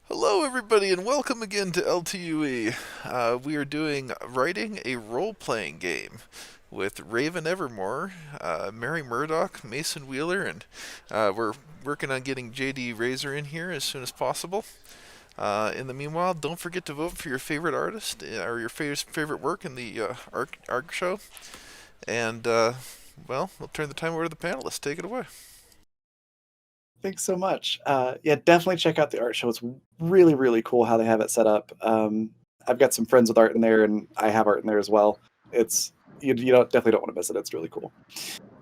Hello, everybody, and welcome again to LTUE. We are doing writing a role-playing game with Ravyn Evermore, Maddie Murdock, Mason Wheeler, and we're working on getting JD Raisor in here as soon as possible. In the meanwhile, don't forget to vote for your favorite artist or your favorite work in the art show. And well, we'll turn the time over to the panelists. Take it away. Thanks so much. Yeah, definitely check out the art show. It's really, really cool how they have it set up. I've got some friends with art in there, and I have art in there as well. It's you definitely don't want to miss it. It's really cool.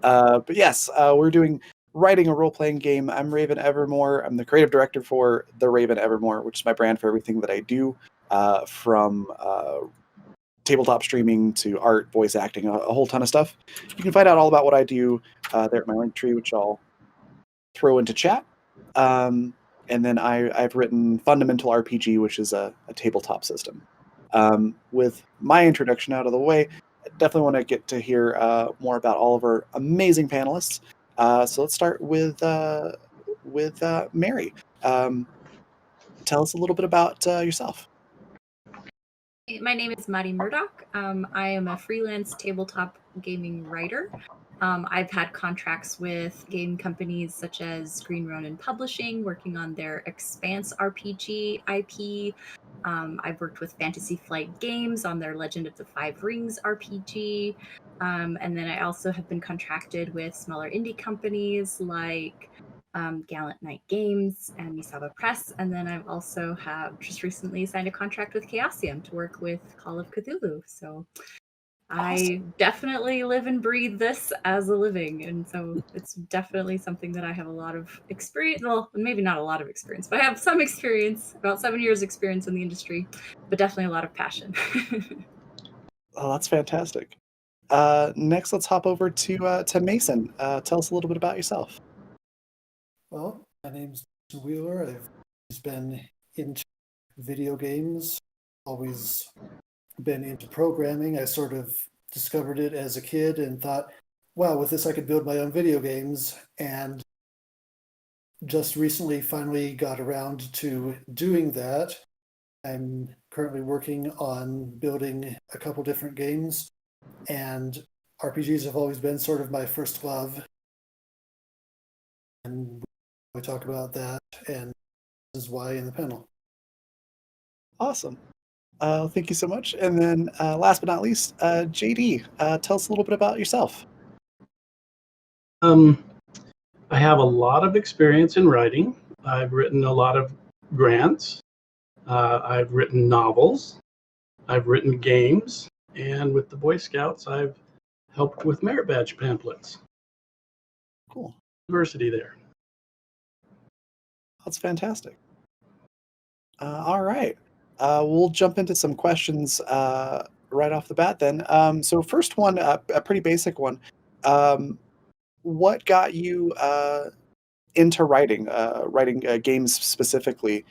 But yes, we're doing writing a role playing game. I'm Ravyn Evermore. I'm the creative director for the Ravyn Evermore, which is my brand for everything that I do, from tabletop streaming to art, voice acting, a whole ton of stuff. You can find out all about what I do there at my link tree, which I'll throw into chat. Um, and then I've written Fundamental RPG, which is a tabletop system. With my introduction out of the way, I definitely want to get to hear more about all of our amazing panelists. So let's start with Mary. Tell us a little bit about yourself. My name is Maddie Murdock. I am a freelance tabletop gaming writer. I've had contracts with game companies such as Green Ronin Publishing, working on their Expanse RPG IP. I've worked with Fantasy Flight Games on their Legend of the Five Rings RPG. And then I also have been contracted with smaller indie companies like Gallant Knight Games and Misaba Press, and then I've also have just recently signed a contract with Chaosium to work with Call of Cthulhu. So I definitely live and breathe this as a living, and so it's definitely something that I have a lot of experience. Well, maybe not a lot of experience, but I have some experience, about 7 years experience in the industry, but definitely a lot of passion. Oh, that's fantastic. Next, let's hop over to Mason. Tell us a little bit about yourself. Well, my name's Mason Wheeler. I've always been into video games, always been into programming. I sort of discovered it as a kid and thought, wow, with this I could build my own video games. And just recently finally got around to doing that. I'm currently working on building a couple different games, and RPGs have always been sort of my first love. And we talk about that, and this is why in the panel. Awesome. Thank you so much. And then last but not least, JD, tell us a little bit about yourself. I have a lot of experience in writing. I've written a lot of grants. I've written novels. I've written games. And with the Boy Scouts, I've helped with merit badge pamphlets. Cool. Diversity there. That's fantastic. All right. We'll jump into some questions right off the bat then. So first one, a pretty basic one. What got you into writing games specifically?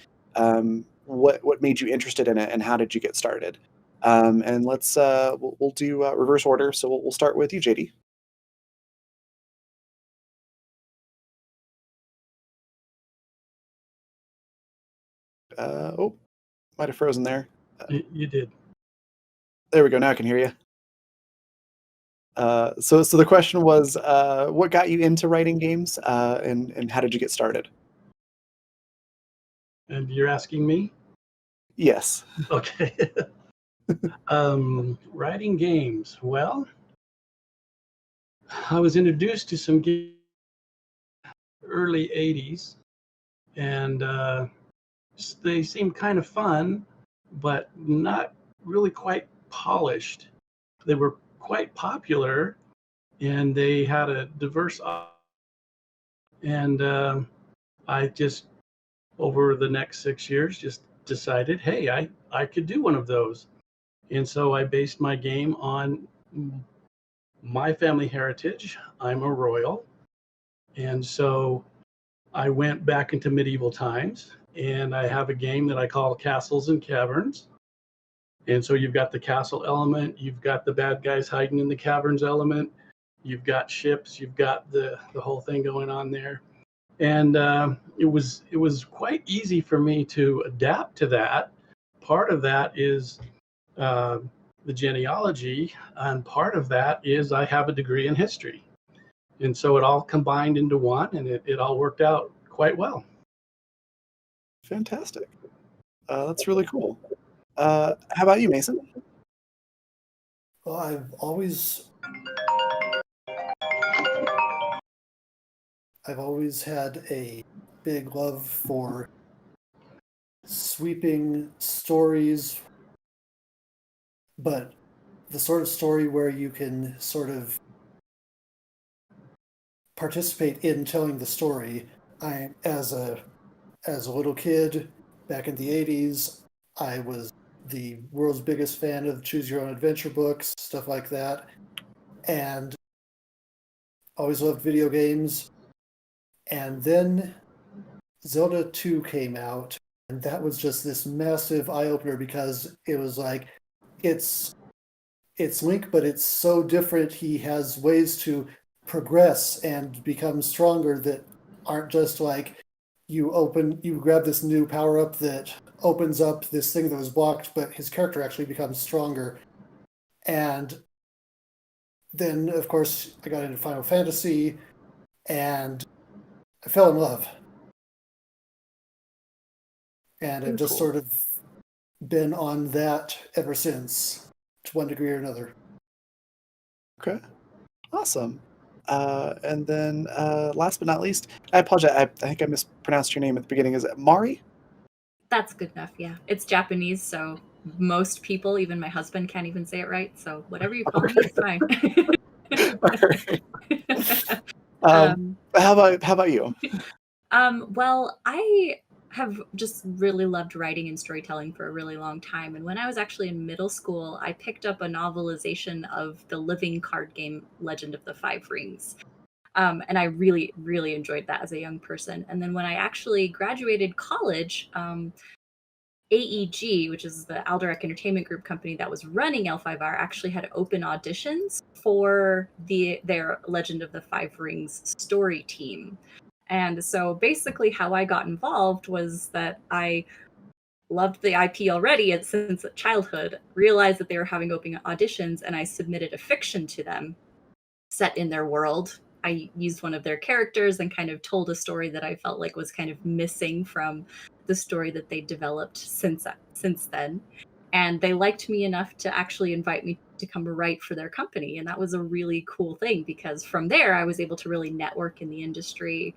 What made you interested in it, and how did you get started? And let's we'll do reverse order. So we'll start with you, JD. Oh, might have frozen there. You did. There we go. Now I can hear you. So the question was, what got you into writing games, and how did you get started? And you're asking me? Yes. Okay. Writing games. Well, I was introduced to some games early 80s, and they seemed kind of fun, but not really quite polished. They were quite popular, and they had a diverse and I just, over the next 6 years, just decided, hey, I could do one of those. And so I based my game on my family heritage. I'm a royal. And so I went back into medieval times, and I have a game that I call Castles and Caverns. And so you've got the castle element, you've got the bad guys hiding in the caverns element, you've got ships, you've got the whole thing going on there. and it was quite easy for me to adapt to that. Part of that is uh, the genealogy, and part of that is I have a degree in history, and so it all combined into one, and it all worked out quite well. Fantastic. That's really cool. How about you, Mason? Well, I've always had a big love for sweeping stories, but the sort of story where you can sort of participate in telling the story. As a little kid back in the 80s, I was the world's biggest fan of choose your own adventure books, stuff like that, and always loved video games. And then Zelda 2 came out, and that was just this massive eye opener because it was like it's Link, but it's so different. He has ways to progress and become stronger that aren't just like you grab this new power up that opens up this thing that was blocked, but his character actually becomes stronger. And then, of course, I got into Final Fantasy, and I fell in love. And I've just Cool. sort of been on that ever since, to one degree or another. Okay. Awesome. And then last but not least, I apologize. I think I mispronounced your name at the beginning. Is it Mari? That's good enough. Yeah, it's Japanese, so most people, even my husband, can't even say it right. So whatever you call me, it's fine. All right. How about you? Well, I have just really loved writing and storytelling for a really long time. And when I was actually in middle school, I picked up a novelization of the living card game Legend of the Five Rings. And I really, really enjoyed that as a young person. And then when I actually graduated college, AEG, which is the Alderac Entertainment Group company that was running L5R, actually had open auditions for their Legend of the Five Rings story team. And so basically how I got involved was that I loved the IP already since childhood, realized that they were having open auditions, and I submitted a fiction to them set in their world. I used one of their characters and kind of told a story that I felt like was kind of missing from the story that they developed since then. And they liked me enough to actually invite me to come write for their company. And that was a really cool thing because from there, I was able to really network in the industry,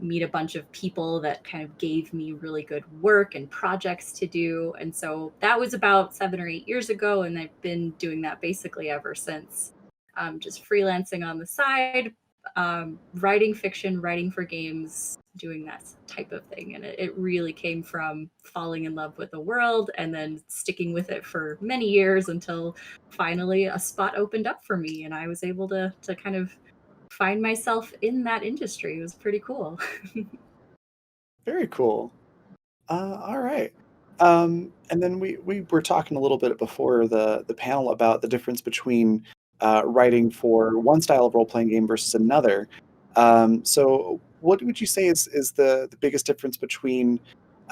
meet a bunch of people that kind of gave me really good work and projects to do. And so that was about 7 or 8 years ago. And I've been doing that basically ever since. Just freelancing on the side, writing fiction, writing for games, doing that type of thing. And it really came from falling in love with the world and then sticking with it for many years until finally a spot opened up for me and I was able to kind of find myself in that industry. It was pretty cool. Very cool. All right. And then we were talking a little bit before the panel about the difference between writing for one style of role playing game versus another. So, what would you say is the biggest difference between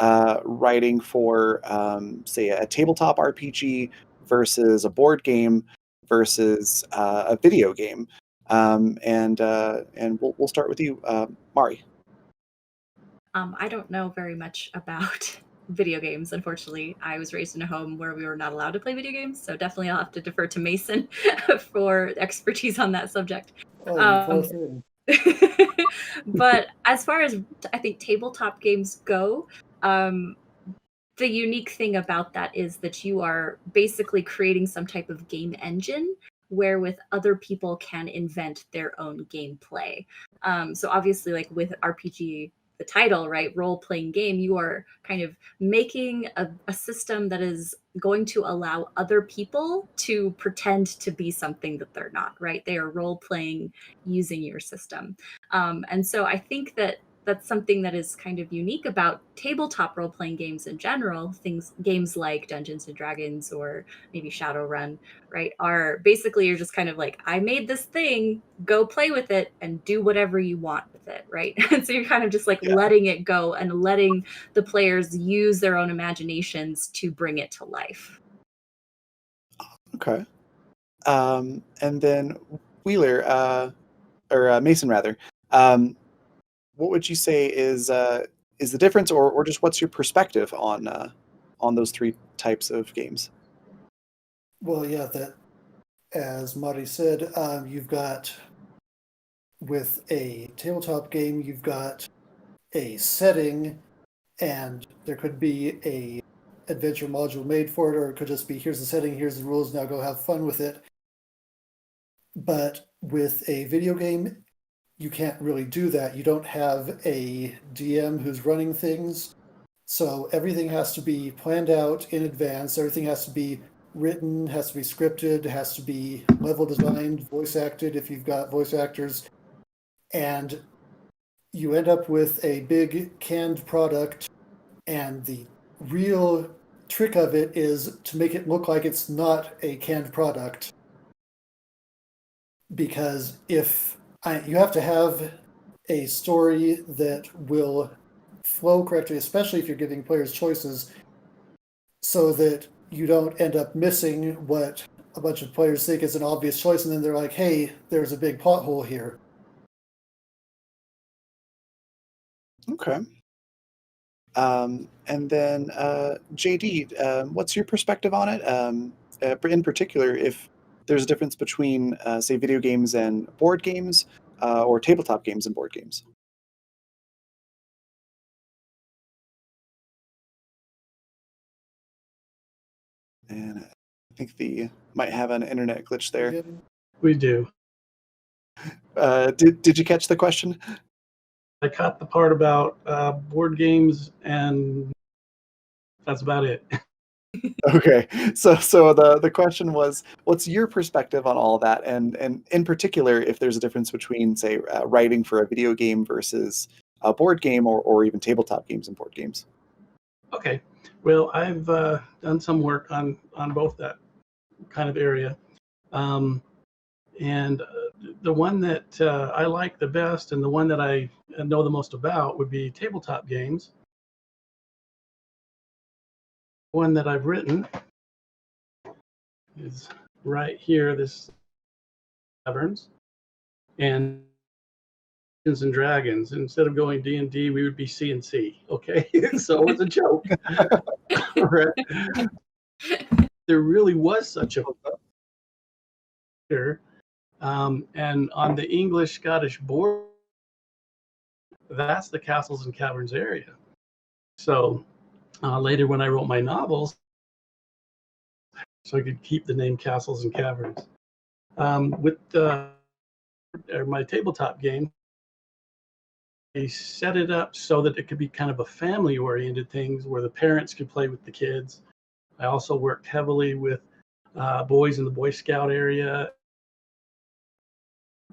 writing for, say, a tabletop RPG versus a board game versus a video game? And we'll start with you, Mari. I don't know very much about video games, unfortunately. I was raised in a home where we were not allowed to play video games, so definitely I'll have to defer to Mason for expertise on that subject. Oh, you poor thing. But as far as I think tabletop games go, the unique thing about that is that you are basically creating some type of game engine wherewith other people can invent their own gameplay. So obviously, like with RPG, the title, right, role-playing game, you are kind of making a system that is going to allow other people to pretend to be something that they're not, right? They are role-playing using your system. And so I think that that's something that is kind of unique about tabletop role-playing games in general. Games like Dungeons and Dragons or maybe Shadowrun, right, are basically you're just kind of like, I made this thing, go play with it and do whatever you want with with it, right? And so you're kind of just like letting it go and letting the players use their own imaginations to bring it to life. Okay. And then Wheeler, or Mason rather, what would you say is the difference, or just what's your perspective on those three types of games? Well, yeah, that as Marty said, you've got with a tabletop game, you've got a setting, and there could be a adventure module made for it, or it could just be here's the setting, here's the rules, now go have fun with it. But with a video game, you can't really do that. You don't have a DM who's running things. So everything has to be planned out in advance. Everything has to be written, has to be scripted, has to be level designed, voice acted if you've got voice actors. And you end up with a big canned product. And the real trick of it is to make it look like it's not a canned product. Because you have to have a story that will flow correctly, especially if you're giving players choices, so that you don't end up missing what a bunch of players think is an obvious choice, and then they're like, hey, there's a big plot hole here. Okay. And then JD, what's your perspective on it? In particular, if there's a difference between, say, video games and board games, or tabletop games and board games. And I think might have an internet glitch there. We do. Did you catch the question? I caught the part about board games, and that's about it. Okay, so the question was, what's your perspective on all of that, and in particular, if there's a difference between, say, writing for a video game versus a board game, or even tabletop games and board games? Okay. Well, I've done some work on both that kind of area. And the one that I like the best and the one that I know the most about would be tabletop games. One that I've written is right here, this Taverns and Dungeons and Dragons. Instead of going D&D, we would be C&C. Okay, so it's a joke. There really was such a and on the English Scottish board, that's the Castles and Caverns area. So later when I wrote my novels, so I could keep the name Castles and Caverns. With my tabletop game, I set it up so that it could be kind of a family-oriented things where the parents could play with the kids. I also worked heavily with boys in the Boy Scout area,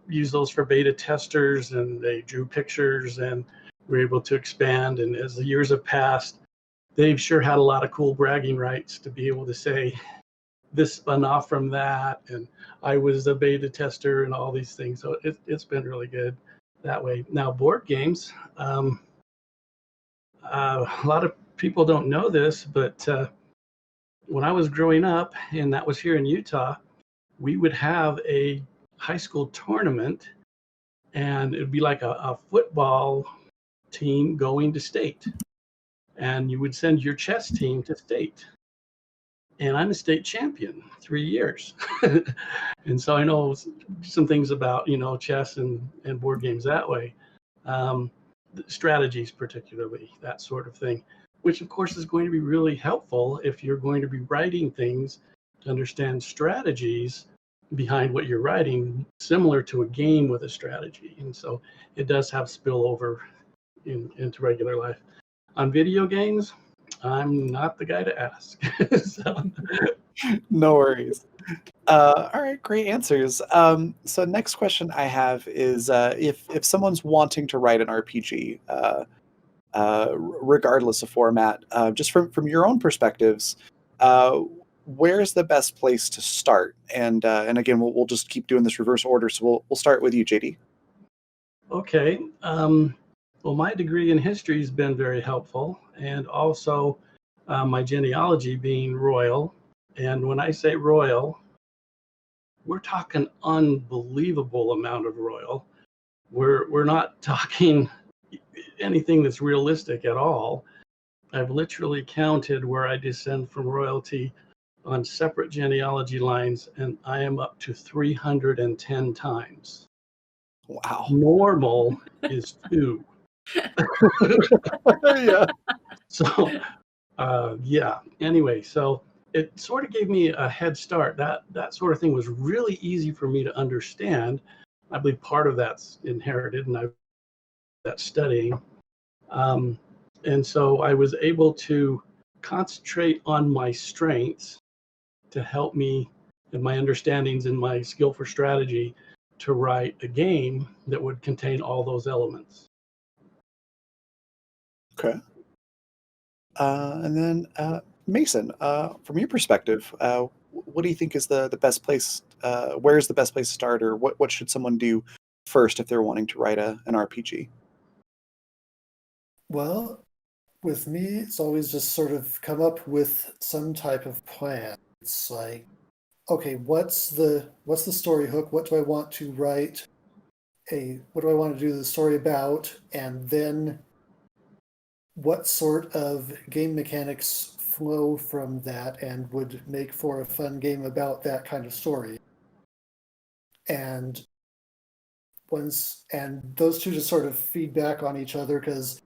used those for beta testers, and they drew pictures and were able to expand. And as the years have passed, they've sure had a lot of cool bragging rights to be able to say this spun off from that, and I was a beta tester and all these things. So it's been really good that way. Now, board games, a lot of people don't know this, but when I was growing up, and that was here in Utah, we would have a high school tournament, and it'd be like a football team going to state, and you would send your chess team to state. And I'm a state champion 3 years. And so I know some things about, chess and board games that way. Strategies, particularly, that sort of thing, which of course is going to be really helpful if you're going to be writing things to understand strategies behind what you're writing, similar to a game with a strategy. And so it does have spillover into regular life. On video games, I'm not the guy to ask. So. No worries. All right, great answers. So next question I have is, if someone's wanting to write an RPG, regardless of format, just from your own perspectives, where's the best place to start? And again, we'll just keep doing this reverse order. So we'll start with you, JD. Okay. Well, my degree in history has been very helpful, and also my genealogy being royal. And when I say royal, we're talking unbelievable amount of royal. We're not talking anything that's realistic at all. I've literally counted where I descend from royalty on separate genealogy lines, and I am up to 310 times. Wow. Normal is 2. Yeah. So, yeah. Anyway, so it sort of gave me a head start. That sort of thing was really easy for me to understand. I believe part of that's inherited, and I've that studying. And so I was able to concentrate on my strengths to help me in my understandings and my skill for strategy to write a game that would contain all those elements. Okay. And then Mason, from your perspective, what do you think is the best place? Where's the best place to start, or what should someone do first if they're wanting to write an RPG? Well, with me, it's always just sort of come up with some type of plan. It's like, okay, what's the story hook? What do I want to write? What do I want to do the story about? And then what sort of game mechanics flow from that and would make for a fun game about that kind of story? And those two just sort of feedback on each other, because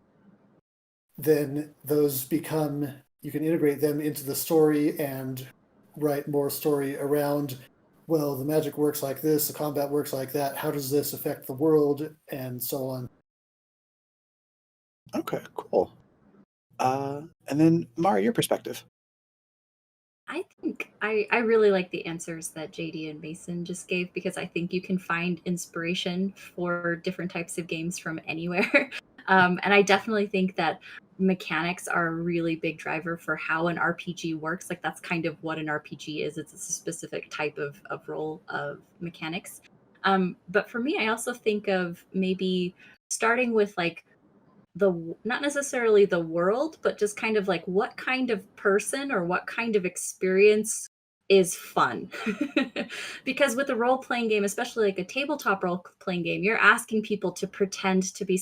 then those become, you can integrate them into the story and write more story around, well, the magic works like this, the combat works like that, how does this affect the world, and so on. Okay, cool. And then Mara, your perspective. I think I really like the answers that JD and Mason just gave, because I think you can find inspiration for different types of games from anywhere. And I definitely think that mechanics are a really big driver for how an RPG works. Like, that's kind of what an RPG is. It's a specific type of role of mechanics. But for me, I also think of maybe starting with like not necessarily the world, but just kind of like what kind of person or what kind of experience is fun. Because with a role playing game, especially like a tabletop role playing game, you're asking people to pretend to be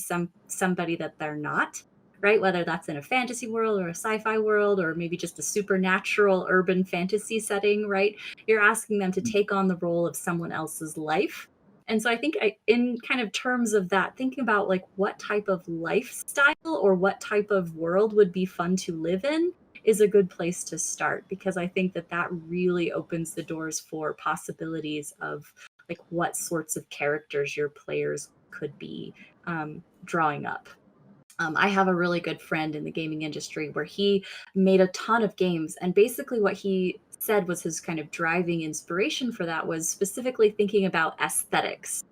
somebody that they're not, right? Whether that's in a fantasy world or a sci-fi world, or maybe just a supernatural urban fantasy setting, right? You're asking them to take on the role of someone else's life. And so I think in kind of terms of that, thinking about like what type of lifestyle or what type of world would be fun to live in is a good place to start, because I think that that really opens the doors for possibilities of like what sorts of characters your players could be drawing up. I have a really good friend in the gaming industry where he made a ton of games, and basically what he said was his kind of driving inspiration for that was specifically thinking about aesthetics,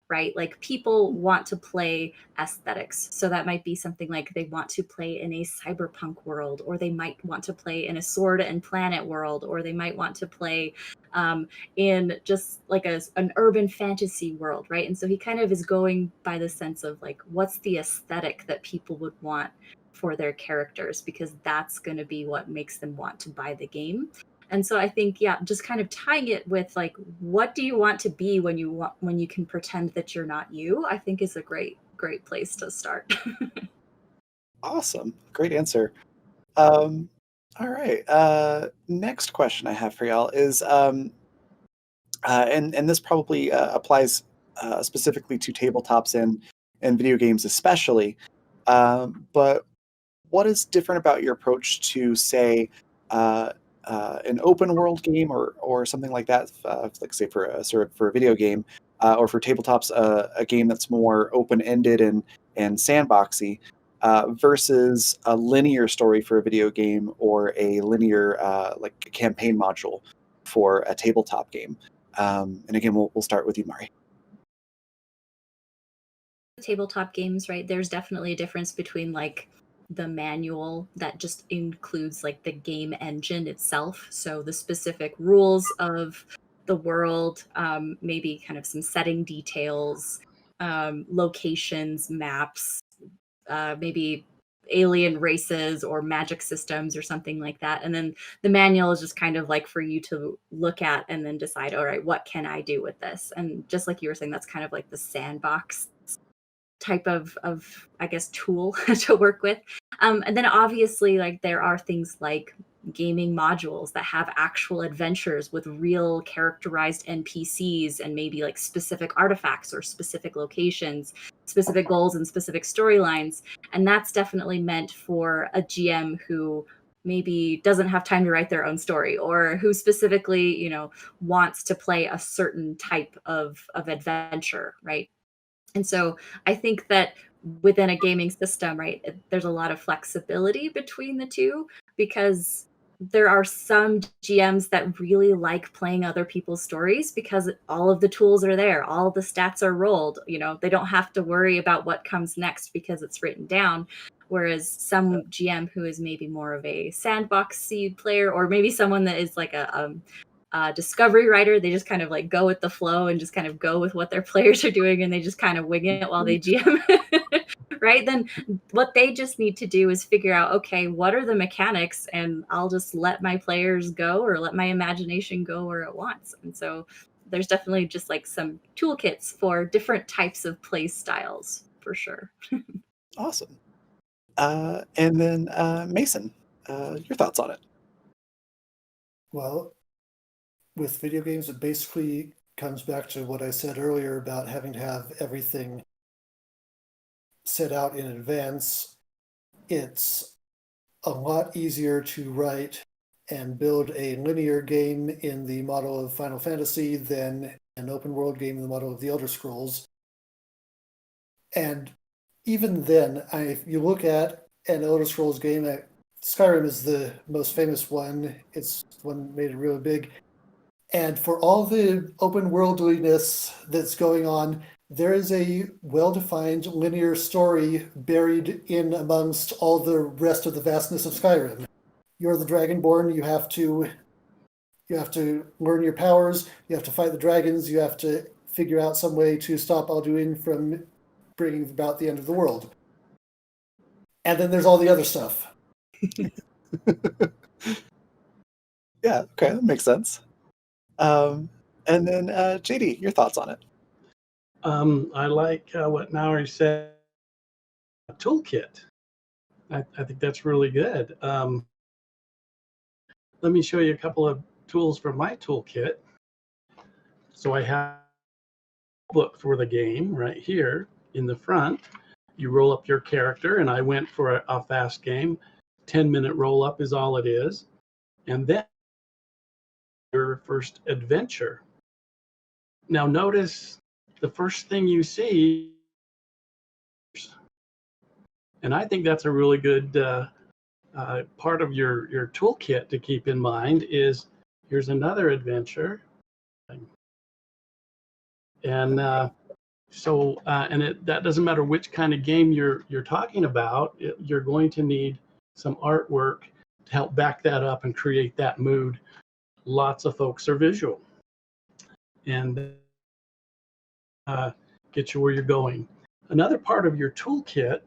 right? Like, people want to play aesthetics. So that might be something like they want to play in a cyberpunk world, or they might want to play in a sword and planet world, or they might want to play in just like an urban fantasy world, right? And so he kind of is going by the sense of like, what's the aesthetic that people would want for their characters, because that's going to be what makes them want to buy the game. And so I think, yeah, just kind of tying it with like, what do you want to be when you can pretend that you're not you, I think is a great place to start. Awesome, great answer. All right. Next question I have for y'all is, and this probably applies specifically to tabletops and video games especially. But what is different about your approach to, say, uh, an open world game or something like that? Like, say, for for a video game, or for tabletops, a game that's more open ended and sandboxy. Versus a linear story for a video game, or a linear like a campaign module for a tabletop game. And again, we'll start with you, Mari. Tabletop games, right? There's definitely a difference between like the manual that just includes like the game engine itself, so the specific rules of the world, maybe kind of some setting details, locations, maps, maybe alien races or magic systems or something like that. And then the manual is just kind of like for you to look at and then decide, all right, what can I do with this? And just like you were saying, that's kind of like the sandbox type of I guess tool to work with. And then obviously like there are things like gaming modules that have actual adventures with real characterized NPCs and maybe like specific artifacts or specific locations, specific goals and specific storylines. And that's definitely meant for a GM who maybe doesn't have time to write their own story, or who specifically, you know, wants to play a certain type of adventure, right? And so I think that within a gaming system, right, there's a lot of flexibility between the two, because there are some GMs that really like playing other people's stories because all of the tools are there, all the stats are rolled, you know, they don't have to worry about what comes next because it's written down. Whereas some GM who is maybe more of a sandbox seed player, or maybe someone that is like a discovery writer, they just kind of like go with the flow and just kind of go with what their players are doing, and they just kind of wing it while they GM. Right, then what they just need to do is figure out, okay, what are the mechanics, and I'll just let my players go, or let my imagination go where it wants. And so there's definitely just like some toolkits for different types of play styles for sure. Awesome. And then Mason, your thoughts on it? Well, with video games, it basically comes back to what I said earlier about having to have everything set out in advance. It's a lot easier to write and build a linear game in the model of Final Fantasy than an open world game in the model of the Elder Scrolls. And even then, if you look at an Elder Scrolls game, Skyrim is the most famous one. It's the one that made it really big. And for all the open worldliness that's going on, there is a well-defined linear story buried in amongst all the rest of the vastness of Skyrim. You're the Dragonborn. You have to learn your powers. You have to fight the dragons. You have to figure out some way to stop Alduin from bringing about the end of the world. And then there's all the other stuff. Yeah, okay, that makes sense. And then JD, your thoughts on it? I like what Nauri said. A toolkit. I think that's really good. Let me show you a couple of tools from my toolkit. So I have a book for the game right here in the front. You roll up your character, and I went for a fast game. 10-minute roll up is all it is. And then your first adventure. Now notice the first thing you see, and I think that's a really good part of your toolkit to keep in mind is here's another adventure. And that doesn't matter which kind of game you're talking about, you're going to need some artwork to help back that up and create that mood. Lots of folks are visual and get you where you're going. Another part of your toolkit,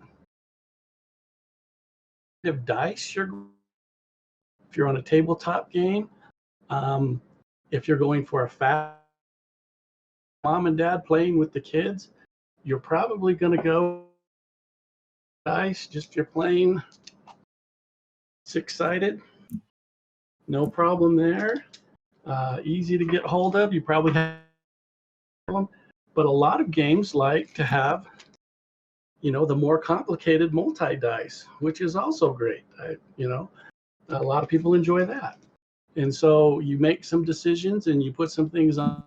you have dice. If you're on a tabletop game, if you're going for a fast mom and dad playing with the kids, you're probably going to go dice, just your plain 6-sided. No problem there. Easy to get hold of. You probably have them. But a lot of games like to have, the more complicated multi-dice, which is also great. A lot of people enjoy that. And so you make some decisions and you put some things on.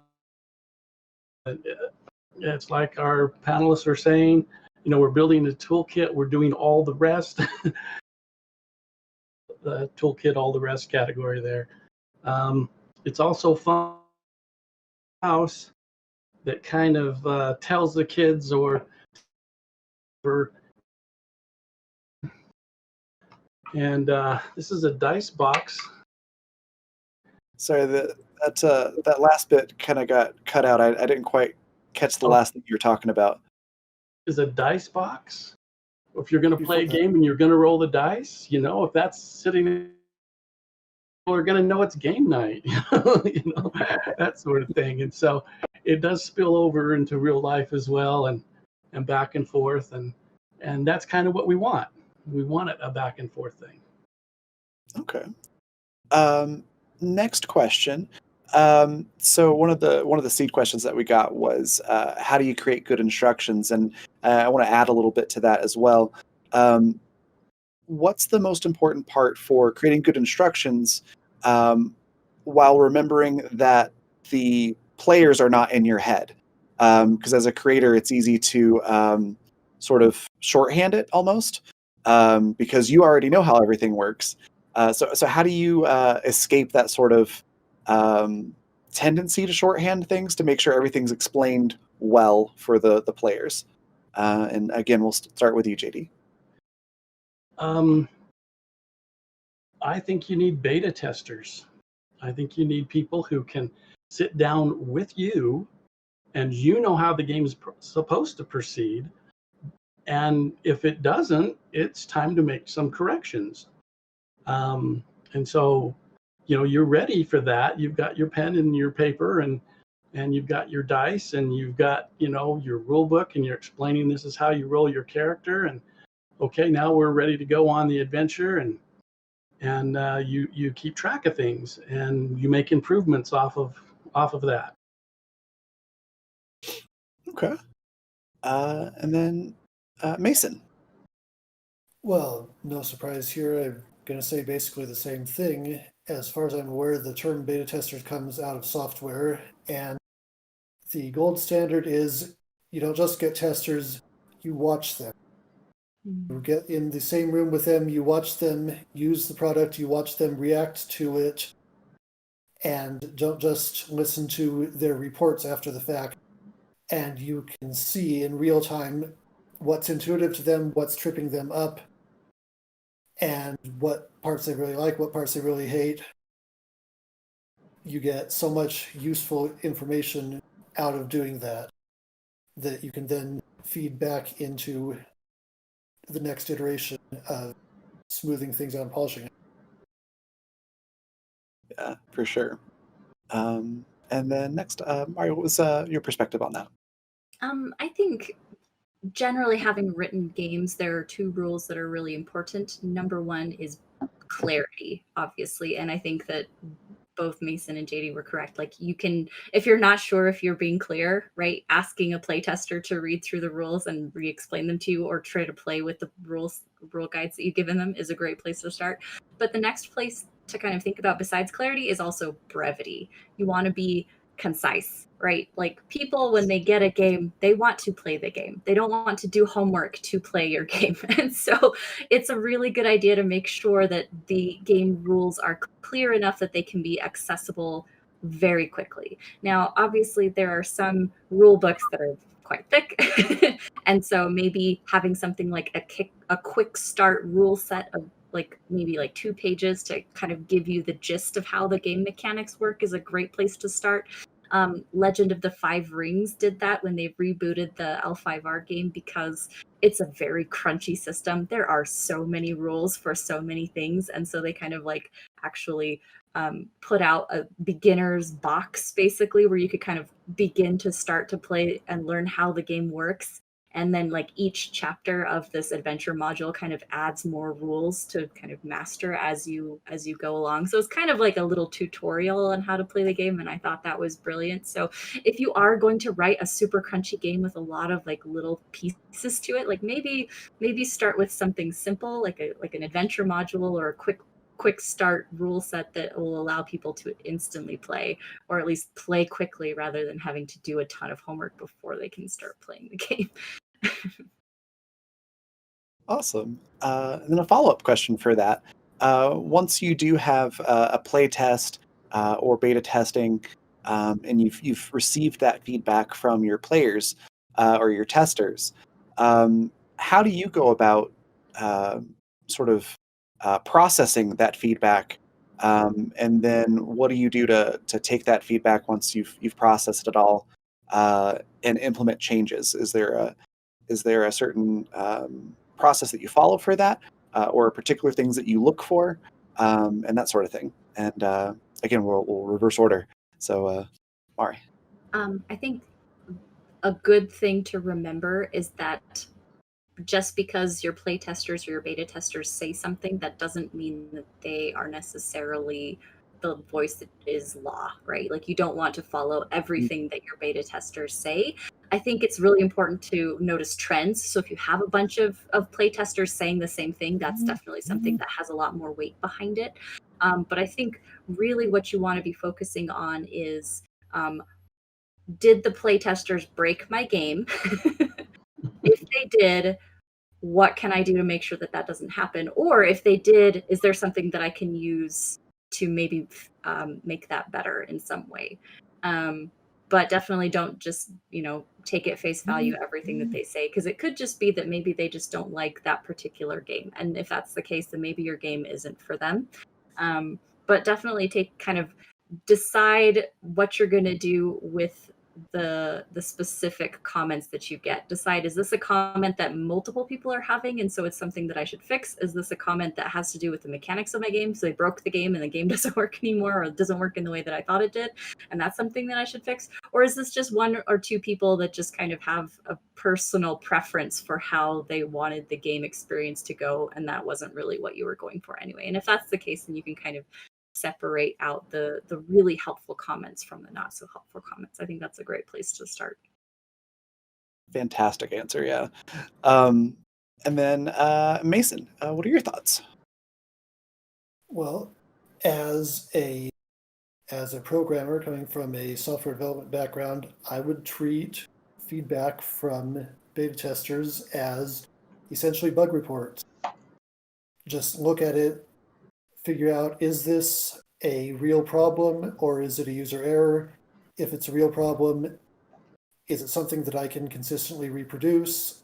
It's like our panelists are saying, we're building a toolkit, we're doing all the rest. The toolkit, all the rest category there. It's also fun house that kind of tells the kids and this is a dice box. Sorry, that last bit kind of got cut out. I didn't quite catch the last thing you were talking about. is a dice box. If you're going to play a Before that. game and you're going to roll the dice, if that's sitting, people are going to know it's game night, that sort of thing. And so it does spill over into real life as well, and back and forth, and that's kind of what we want. We want it a back and forth thing. Okay. Next question. So one of the seed questions that we got was, how do you create good instructions? And I want to add a little bit to that as well. What's the most important part for creating good instructions, while remembering that the players are not in your head? Because as a creator, it's easy to sort of shorthand it almost, because you already know how everything works. So how do you escape that sort of tendency to shorthand things to make sure everything's explained well for the players? And again, we'll start with you, JD. I think you need beta testers. I think you need people who can sit down with you, and how the game's supposed to proceed. And if it doesn't, it's time to make some corrections. And so, you're ready for that. You've got your pen and your paper, and you've got your dice, and you've got, your rule book, and you're explaining this is how you roll your character. And okay, now we're ready to go on the adventure, and you keep track of things, and you make improvements off of that. Okay. And then Mason. Well, no surprise here. I'm going to say basically the same thing. As far as I'm aware, the term beta testers comes out of software, and the gold standard is you don't just get testers, you watch them. You get in the same room with them, you watch them use the product, you watch them react to it, and don't just listen to their reports after the fact. And you can see in real time what's intuitive to them, what's tripping them up, and what parts they really like, what parts they really hate. You get so much useful information out of doing that you can then feed back into the next iteration of smoothing things out and polishing it. Yeah, for sure. And then next, Mario, what was your perspective on that? I think generally, having written games, there are two rules that are really important. Number one is clarity, obviously, and I think that both Mason and JD were correct. Like, you can, if you're not sure if you're being clear, right, asking a playtester to read through the rules and re-explain them to you, or try to play with the rule guides that you've given them, is a great place to start. But the next place to kind of think about besides clarity is also brevity. You want to be concise, right? Like, people, when they get a game, they want to play the game. They don't want to do homework to play your game. And so it's a really good idea to make sure that the game rules are clear enough that they can be accessible very quickly. Now, obviously, there are some rule books that are quite thick. And so maybe having something like a quick start rule set of maybe 2 pages to kind of give you the gist of how the game mechanics work is a great place to start. Legend of the Five Rings did that when they rebooted the L5R game, because it's a very crunchy system. There are so many rules for so many things, and so they kind of actually put out a beginner's box, basically, where you could kind of begin to start to play and learn how the game works. And then each chapter of this adventure module kind of adds more rules to kind of master as you go along. So it's kind of like a little tutorial on how to play the game, and I thought that was brilliant. So if you are going to write a super crunchy game with a lot of little pieces to it, maybe start with something simple, like an adventure module, or a quick start rule set that will allow people to instantly play, or at least play quickly, rather than having to do a ton of homework before they can start playing the game. Awesome. And then a follow-up question for that. Once you do have a play test or beta testing, and you've received that feedback from your players or your testers, how do you go about sort of processing that feedback? And then what do you do to take that feedback once you've processed it all and implement changes? Is there Is there a certain process that you follow for that, or particular things that you look for, and that sort of thing? And again, we'll reverse order. So, Mari. I think a good thing to remember is that just because your playtesters or your beta testers say something, that doesn't mean that they are necessarily the voice that is law, right? Like, you don't want to follow everything that your beta testers say. I think it's really important to notice trends. So if you have a bunch of playtesters saying the same thing, that's definitely something that has a lot more weight behind it. But I think really what you want to be focusing on is, did the playtesters break my game? If they did, what can I do to make sure that that doesn't happen? Or if they did, is there something that I can use to maybe make that better in some way? But definitely don't just, take at face value everything that they say, because it could just be that maybe they just don't like that particular game. And if that's the case, then maybe your game isn't for them. But definitely decide what you're going to do with the specific comments that you get. Decide, is this a comment that multiple people are having and so it's something that I should fix? Is this a comment that has to do with the mechanics of my game, so they broke the game and the game doesn't work anymore, or it doesn't work in the way that I thought it did, and that's something that I should fix? Or is this just one or two people that just kind of have a personal preference for how they wanted the game experience to go, and that wasn't really what you were going for anyway? And if that's the case, then you can kind of separate out the really helpful comments from the not so helpful comments. I think that's a great place to start. Fantastic answer, yeah. And then Mason, what are your thoughts? Well, as a programmer coming from a software development background, I would treat feedback from beta testers as essentially bug reports. Just look at it, figure out, is this a real problem or is it a user error? If it's a real problem, is it something that I can consistently reproduce?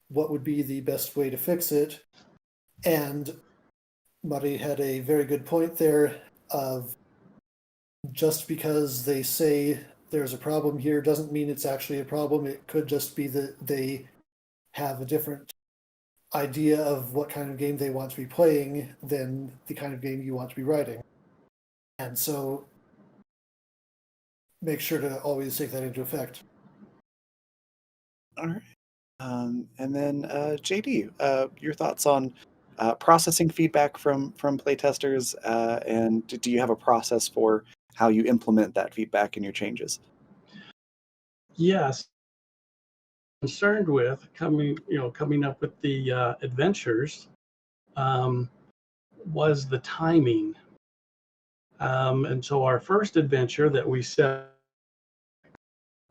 What would be the best way to fix it? And Maddie had a very good point there of, just because they say there's a problem here doesn't mean it's actually a problem. It could just be that they have a different idea of what kind of game they want to be playing than the kind of game you want to be writing. And so make sure to always take that into effect. All right. And then JD, your thoughts on processing feedback from playtesters, and do you have a process for how you implement that feedback in your changes? Yes, concerned with coming up with the adventures was the timing. And so our first adventure that we set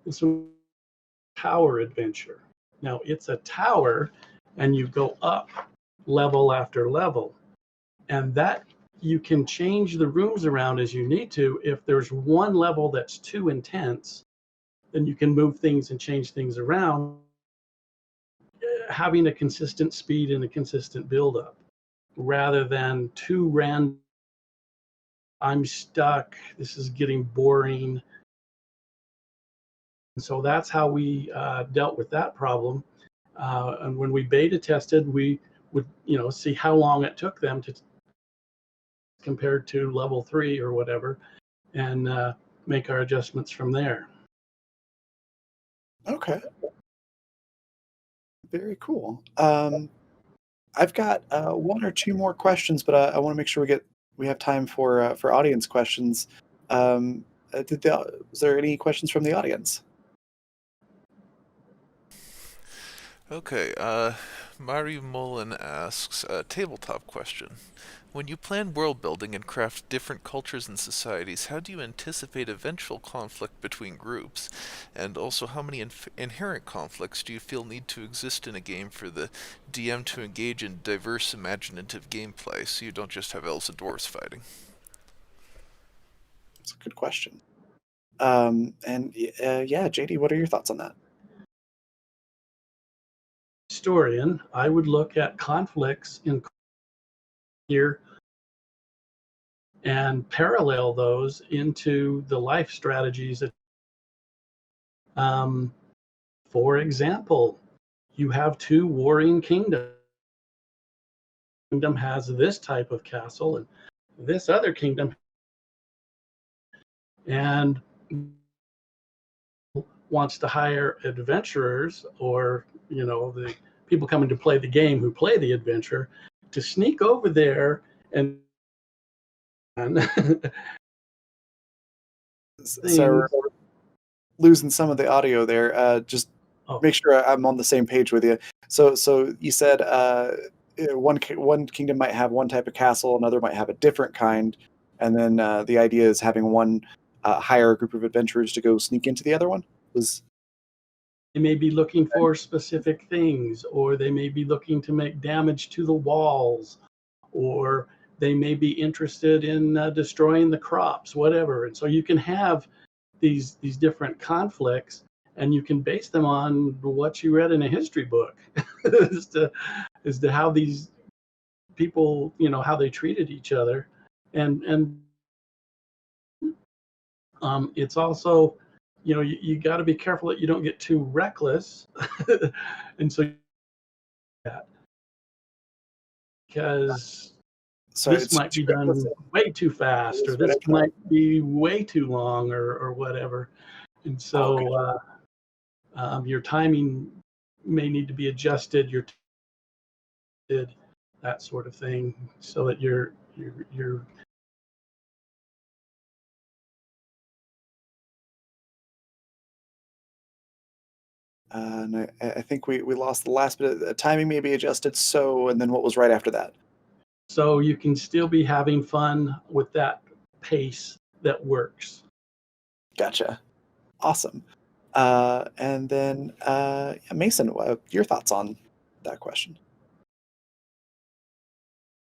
is a tower adventure. Now it's a tower and you go up level after level, and that you can change the rooms around as you need to. If there's one level that's too intense, then you can move things and change things around, having a consistent speed and a consistent buildup, rather than too random. I'm stuck, this is getting boring. And so that's how we dealt with that problem. And when we beta tested, we would see how long it took them to, compared to level 3 or whatever, and make our adjustments from there. Okay. Very cool. I've got one or two more questions, but I want to make sure we have time for audience questions. Was there any questions from the audience? Okay, Mari Mullen asks a tabletop question. When you plan world building and craft different cultures and societies, how do you anticipate eventual conflict between groups? And also, how many inherent conflicts do you feel need to exist in a game for the DM to engage in diverse, imaginative gameplay, so you don't just have elves and dwarves fighting? That's a good question. And yeah, JD, what are your thoughts on that? Historian, I would look at conflicts in here and parallel those into the life strategies that For example, you have two warring kingdoms. Kingdom has this type of castle, and this other kingdom, and wants to hire adventurers, or the people coming to play the game who play the adventure, to sneak over there and So we're losing some of the audio there. Just Oh. make sure I'm on the same page with you. So you said one kingdom might have one type of castle, another might have a different kind, and then the idea is having one hire a group of adventurers to go sneak into the other one. They may be looking for specific things, or they may be looking to make damage to the walls, or they may be interested in destroying the crops, whatever. And so you can have these different conflicts, and you can base them on what you read in a history book as to how these people, how they treated each other. And it's also, you got to be careful that you don't get too reckless. And so that, because this might be done way too fast, or this might be way too long, or whatever. And so your timing may need to be adjusted, that sort of thing, so that you're and I think we lost the last bit. The timing may be adjusted. So, and then what was right after that? so you can still be having fun with that pace that works. Gotcha. Awesome. And then Mason, your thoughts on that question?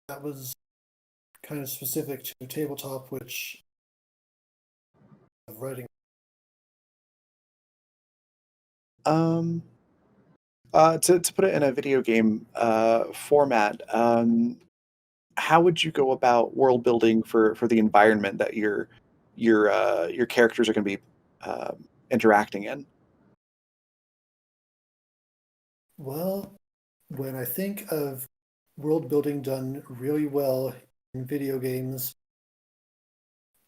That was kind of specific to tabletop, which of writing. To put it in a video game format, how would you go about world building for the environment that your characters are going to be interacting in? Well, when I think of world building done really well in video games,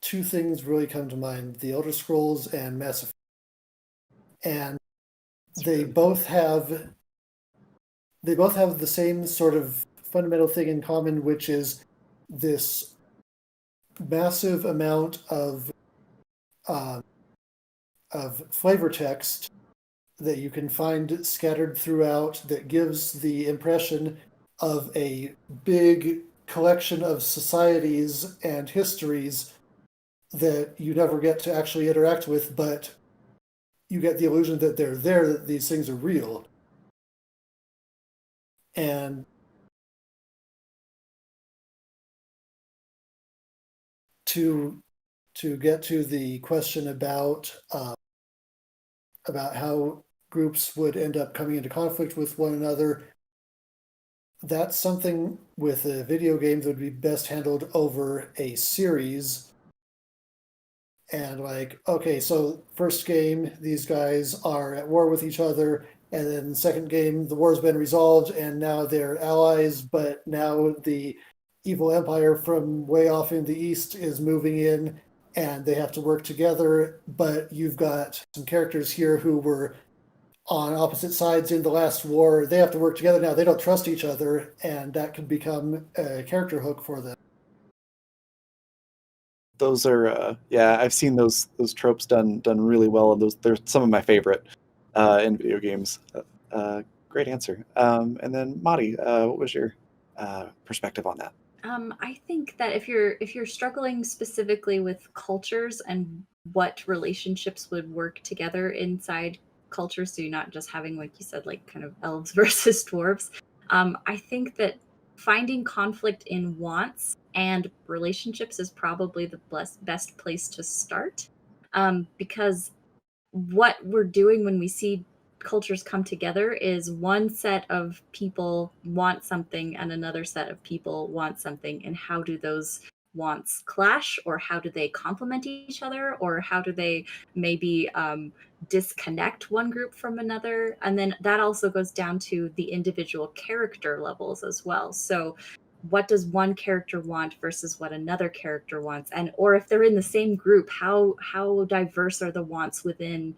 two things really come to mind: The Elder Scrolls and Mass Effect. And they both have the same sort of fundamental thing in common, which is this massive amount of flavor text that you can find scattered throughout, that gives the impression of a big collection of societies and histories that you never get to actually interact with, but you get the illusion that they're there, that these things are real. And to get to the question about how groups would end up coming into conflict with one another, that's something with a video game that would be best handled over a series. And okay, so first game, these guys are at war with each other, and then the second game, the war's been resolved, and now they're allies, but now the evil empire from way off in the east is moving in, and they have to work together, but you've got some characters here who were on opposite sides in the last war. They have to work together now. They don't trust each other, and that can become a character hook for them. Those are I've seen those tropes done really well, and they're some of my favorite in video games. Great answer. And then Maddie, what was your perspective on that? I think that if you're struggling specifically with cultures and what relationships would work together inside cultures, so you're not just having, like you said, like kind of elves versus dwarves, I think that finding conflict in wants and relationships is probably the best place to start, because what we're doing when we see cultures come together is one set of people want something and another set of people want something, and how do those wants clash, or how do they complement each other, or how do they maybe disconnect one group from another? And then that also goes down to the individual character levels as well. So what does one character want versus what another character wants? And or if they're in the same group, how diverse are the wants within,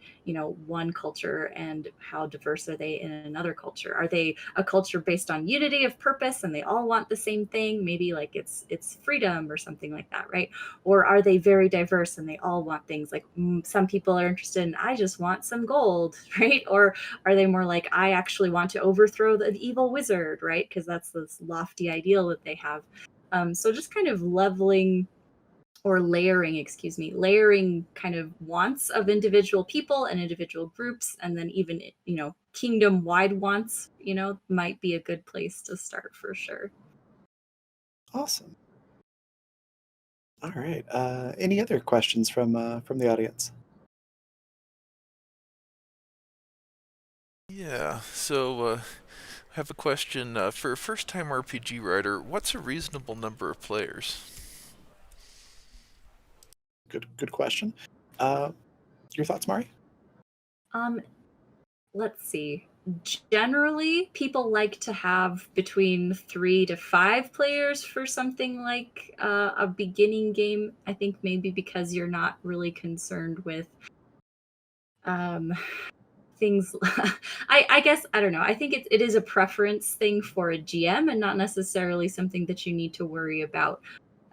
one culture, and how diverse are they in another culture? Are they a culture based on unity of purpose and they all want the same thing, maybe like it's freedom or something like that, right? Or are they very diverse and they all want things like, some people are interested in, I just want some gold, right? Or are they more like, I actually want to overthrow the evil wizard, right? Because that's this lofty ideal that they have. So just kind of layering kind of wants of individual people and individual groups, and then even, kingdom wide wants, might be a good place to start for sure. Awesome. All right. Any other questions from the audience? Yeah, so I have a question. For a first-time RPG writer, what's a reasonable number of players? Good question. Your thoughts, Mari? Let's see. Generally, people like to have between 3 to 5 players for something like a beginning game. I think maybe because you're not really concerned with um, things. I guess, I don't know. I think it is a preference thing for a GM and not necessarily something that you need to worry about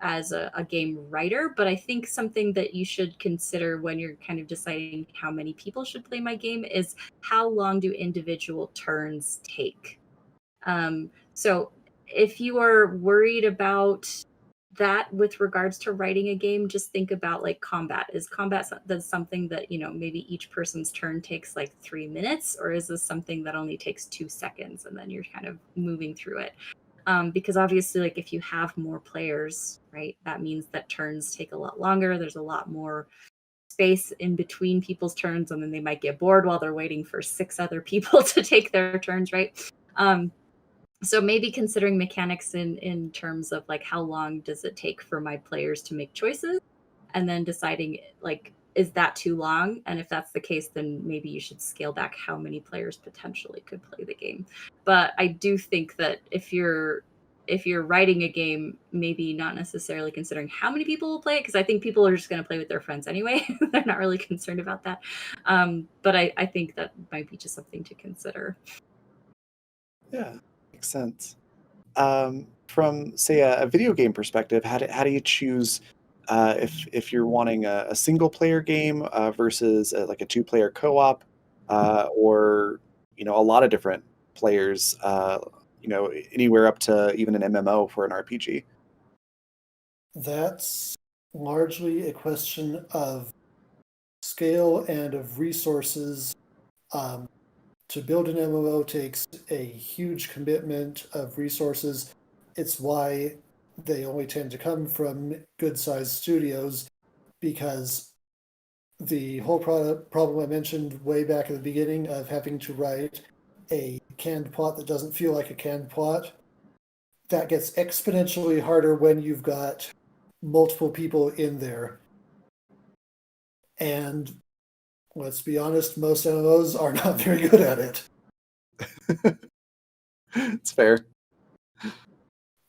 as a game writer. But I think something that you should consider when you're kind of deciding how many people should play my game is, how long do individual turns take? So if you are worried about that with regards to writing a game, just think about like combat. Is combat that's something that, maybe each person's turn takes like 3 minutes, or is this something that only takes 2 seconds and then you're kind of moving through it? Because obviously, like, if you have more players, right, that means that turns take a lot longer. There's a lot more space in between people's turns, and then they might get bored while they're waiting for 6 other people to take their turns, right? So maybe considering mechanics in terms of like, how long does it take for my players to make choices, and then deciding like, is that too long? And if that's the case, then maybe you should scale back how many players potentially could play the game. But I do think that if you're writing a game, maybe not necessarily considering how many people will play it, because I think people are just going to play with their friends anyway. They're not really concerned about that. But I think that might be just something to consider. Yeah, makes sense. From say a video game perspective, how do you choose if you're wanting a single player game versus like a 2 player co-op, or a lot of different players, anywhere up to even an MMO for an RPG? That's largely a question of scale and of resources. To build an MMO takes a huge commitment of resources. It's why they only tend to come from good-sized studios, because the whole problem I mentioned way back at the beginning of having to write a canned plot that doesn't feel like a canned plot, that gets exponentially harder when you've got multiple people in there. And let's be honest, most MMOs are not very good at it, It's fair.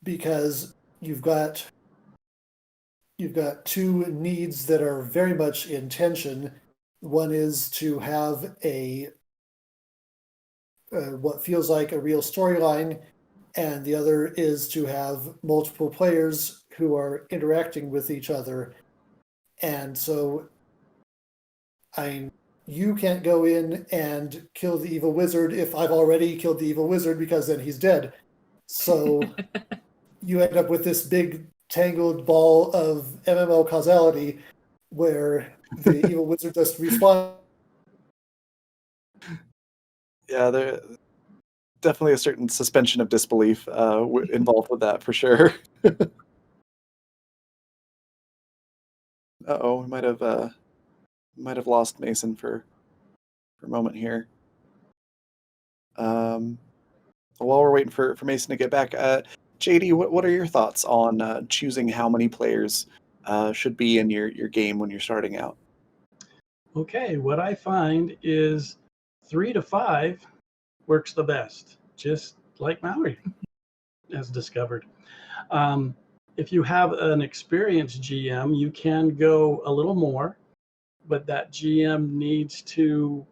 because you've got 2 needs that are very much in tension. One is to have a what feels like a real storyline, and the other is to have multiple players who are interacting with each other. And so, you can't go in and kill the evil wizard if I've already killed the evil wizard, because then he's dead. So you end up with this big tangled ball of MMO causality where the evil wizard just respawns. Yeah, there definitely a certain suspension of disbelief involved with that for sure. Uh-oh, we might have lost Mason for a moment here. While we're waiting for Mason to get back, JD, what are your thoughts on choosing how many players should be in your game when you're starting out? Okay, what I find is 3 to 5 works the best, just like Mallory has discovered. Um, if you have an experienced GM, you can go a little more, but that GM needs to,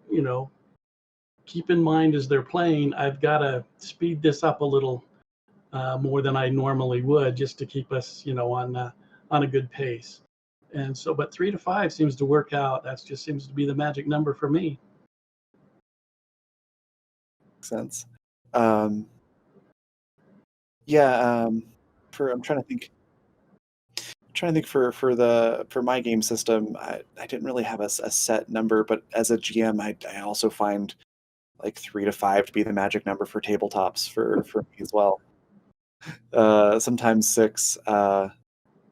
keep in mind as they're playing, I've got to speed this up a little more than I normally would, just to keep us, on a good pace. And so, but 3 to 5 seems to work out. That just seems to be the magic number for me. Makes sense. Yeah. I'm trying to think. For my game system, I didn't really have a set number, but as a GM, I also find like 3 to 5 to be the magic number for tabletops for me as well. Sometimes 6,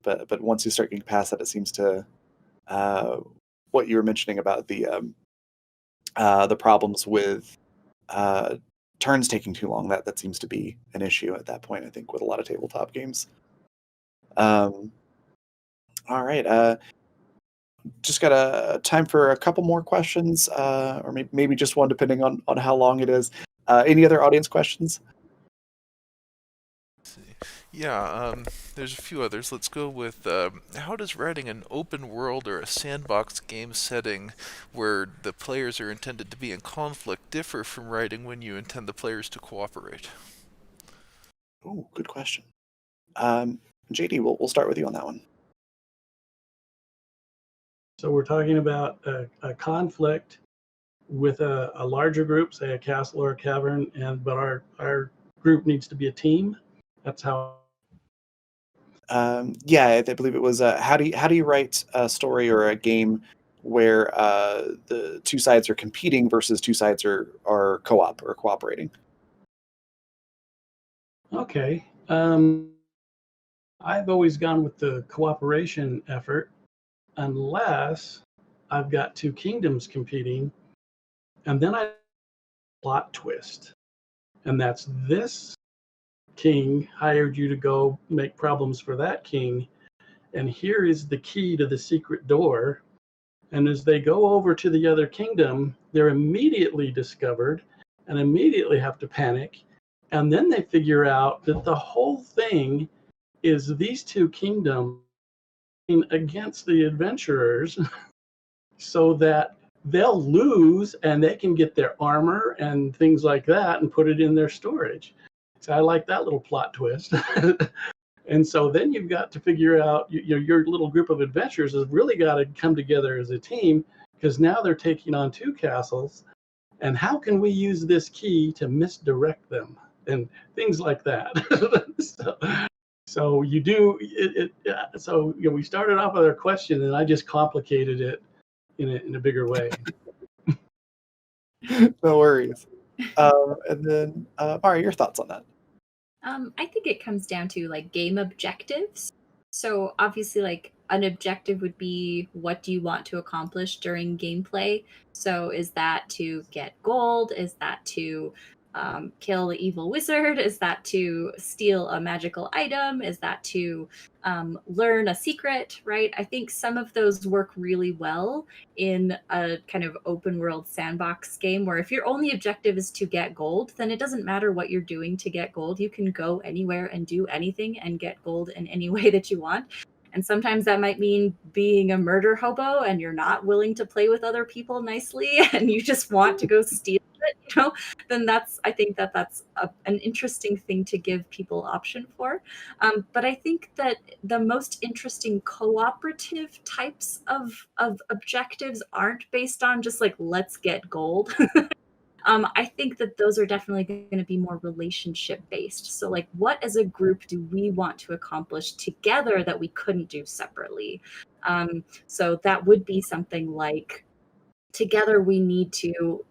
but once you start getting past that, it seems to what you were mentioning about the problems with turns taking too long. That seems to be an issue at that point, I think, with a lot of tabletop games. Um, all right. Just got a time for a couple more questions, or maybe just one, depending on how long it is. Any other audience questions? Let's see. Yeah, there's a few others. Let's go with how does writing an open world or a sandbox game setting where the players are intended to be in conflict differ from writing when you intend the players to cooperate? Oh, good question. JD, we'll start with you on that one. So we're talking about a conflict with a larger group, say a castle or a cavern, but our group needs to be a team. That's how. Yeah, I believe it was. How do you write a story or a game where the two sides are competing versus two sides are co-op or cooperating? Okay. I've always gone with the cooperation effort, unless I've got two kingdoms competing, and then I plot twist, and that's this king hired you to go make problems for that king, and here is the key to the secret door. And as they go over to the other kingdom, they're immediately discovered and immediately have to panic. And then they figure out that the whole thing is these two kingdoms against the adventurers so that they'll lose and they can get their armor and things like that and put it in their storage. So I like that little plot twist. And so then you've got to figure out your little group of adventurers has really got to come together as a team, because now they're taking on two castles. And how can we use this key to misdirect them and things like that? So you do it. So we started off with our question, and I just complicated it in a bigger way. No worries. And then, Mari, your thoughts on that? I think it comes down to like game objectives. So obviously, like an objective would be what do you want to accomplish during gameplay? So is that to get gold? Is that to kill the evil wizard? Is that to steal a magical item? Is that to learn a secret? Right? I think some of those work really well in a kind of open world sandbox game where if your only objective is to get gold, then it doesn't matter what you're doing to get gold. You can go anywhere and do anything and get gold in any way that you want. And sometimes that might mean being a murder hobo and you're not willing to play with other people nicely and you just want to go steal it, then I think that's an interesting thing to give people option for. But I think that the most interesting cooperative types of objectives aren't based on just like, let's get gold. I think that those are definitely going to be more relationship based. So, like, what as a group do we want to accomplish together that we couldn't do separately? So, that would be something like together we need to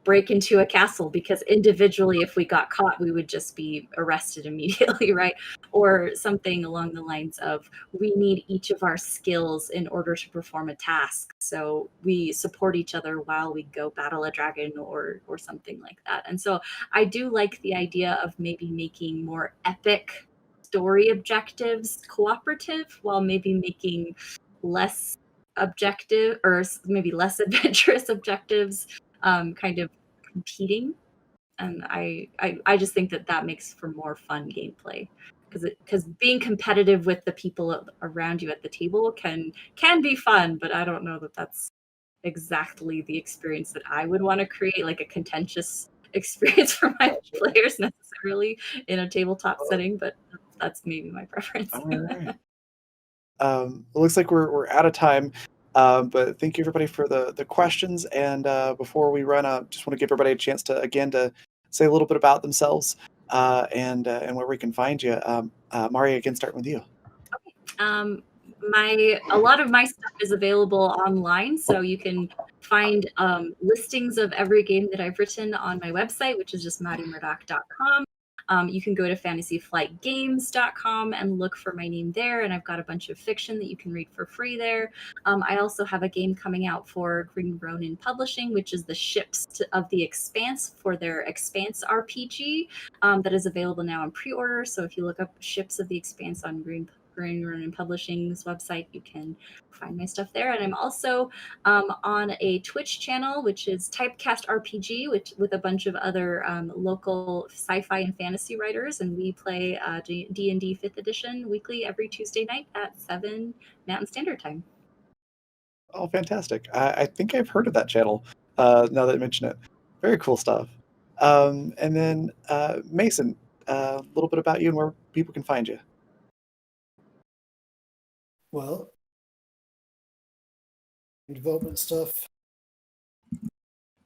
break into a castle because individually if we got caught we would just be arrested immediately, right? Or something along the lines of we need each of our skills in order to perform a task, so we support each other while we go battle a dragon or something like that. And so I do like the idea of maybe making more epic story objectives cooperative while maybe making less objective or maybe less adventurous objectives kind of competing. And I just think that makes for more fun gameplay, because being competitive with the people around you at the table can be fun, but I don't know that that's exactly the experience that I would want to create, like a contentious experience for my players necessarily in a tabletop setting, but that's maybe my preference. All right. It looks like we're out of time, but thank you everybody for the questions. And before we run out, just want to give everybody a chance to say a little bit about themselves and where we can find you. Mari, again, starting with you. A lot of my stuff is available online, so you can find listings of every game that I've written on my website, which is just maddiemurdock.com. You can go to fantasyflightgames.com and look for my name there, and I've got a bunch of fiction that you can read for free there. I also have a game coming out for Green Ronin Publishing, which is the Ships of the Expanse for their Expanse RPG that is available now on pre-order. So if you look up Ships of the Expanse on Green Ronin Publishing's website, you can find my stuff there. And I'm also on a Twitch channel, which is Typecast RPG, with a bunch of other local sci-fi and fantasy writers, and we play D&D 5th edition weekly every Tuesday night at 7 Mountain Standard Time. Oh, fantastic. I think I've heard of that channel now that I mention it. Very cool stuff. And then Mason, a little bit about you and where people can find you. Well, development stuff,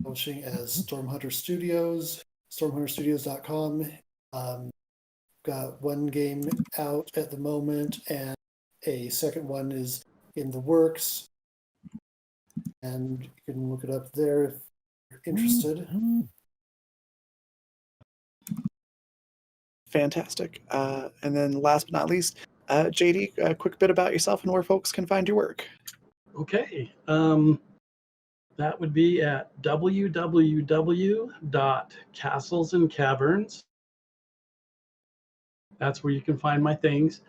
publishing as Stormhunter Studios, stormhunterstudios.com. Got one game out at the moment, and a second one is in the works. And you can look it up there if you're interested. Fantastic. And then last but not least, JD, a quick bit about yourself and where folks can find your work. Okay. That would be at www.castlesandcaverns. That's where you can find my things.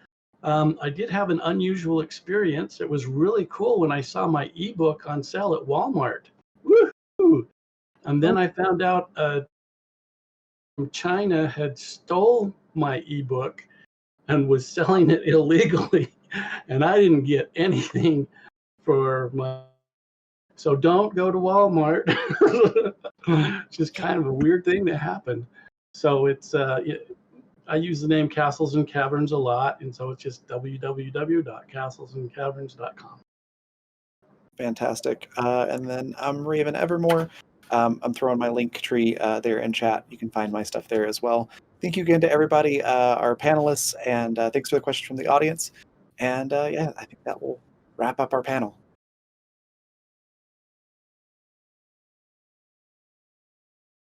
I did have an unusual experience. It was really cool when I saw my ebook on sale at Walmart. Woo-hoo! And then I found out from China had stole my ebook and was selling it illegally, and I didn't get anything for my. So don't go to Walmart. It's just kind of a weird thing that happened. So it's I use the name Castles and Caverns a lot, and so it's just www.castlesandcaverns.com. Fantastic. And then I'm Ravyn Evermore. I'm throwing my link tree there in chat. You can find my stuff there as well. Thank you again to everybody, our panelists, and thanks for the questions from the audience. And yeah, I think that will wrap up our panel.